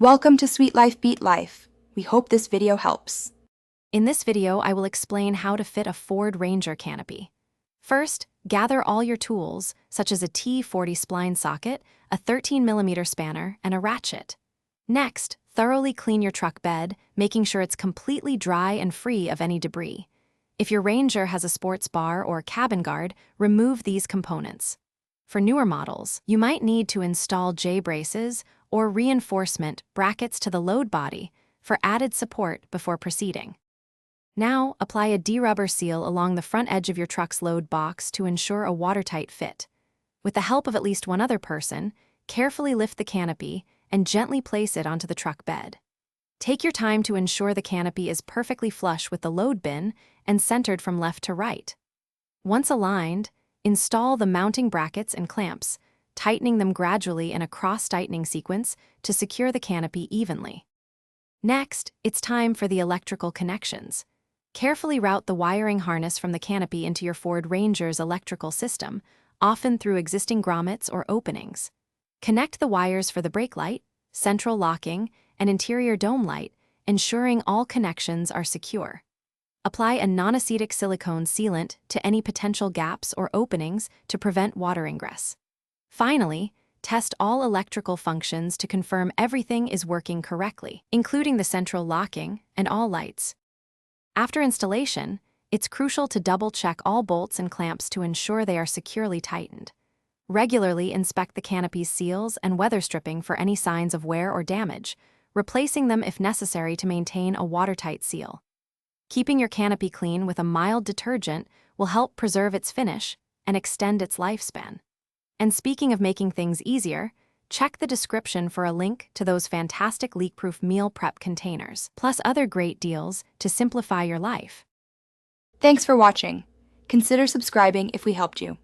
Welcome to Sweet Life Beat Life. We hope this video helps. In this video, I will explain how to fit a Ford Ranger canopy. First, gather all your tools, such as a T40 spline socket, a 13mm spanner, and a ratchet. Next, thoroughly clean your truck bed, making sure it's completely dry and free of any debris. If your Ranger has a sports bar or cabin guard, remove these components. For newer models, you might need to install J-braces or reinforcement brackets to the load body for added support before proceeding. Now, apply a de-rubber seal along the front edge of your truck's load box to ensure a watertight fit. With the help of at least one other person, carefully lift the canopy and gently place it onto the truck bed. Take your time to ensure the canopy is perfectly flush with the load bin and centered from left to right. Once aligned, install the mounting brackets and clamps, tightening them gradually in a cross-tightening sequence to secure the canopy evenly. Next, it's time for the electrical connections. Carefully route the wiring harness from the canopy into your Ford Ranger's electrical system, often through existing grommets or openings. Connect the wires for the brake light, central locking, and interior dome light, ensuring all connections are secure. Apply a non-acetic silicone sealant to any potential gaps or openings to prevent water ingress. Finally, test all electrical functions to confirm everything is working correctly, including the central locking and all lights. After installation, it's crucial to double-check all bolts and clamps to ensure they are securely tightened. Regularly inspect the canopy's seals and weather stripping for any signs of wear or damage, replacing them if necessary to maintain a watertight seal. Keeping your canopy clean with a mild detergent will help preserve its finish and extend its lifespan. And speaking of making things easier, check the description for a link to those fantastic leak-proof meal prep containers, plus other great deals to simplify your life. Thanks for watching. Consider subscribing if we helped you.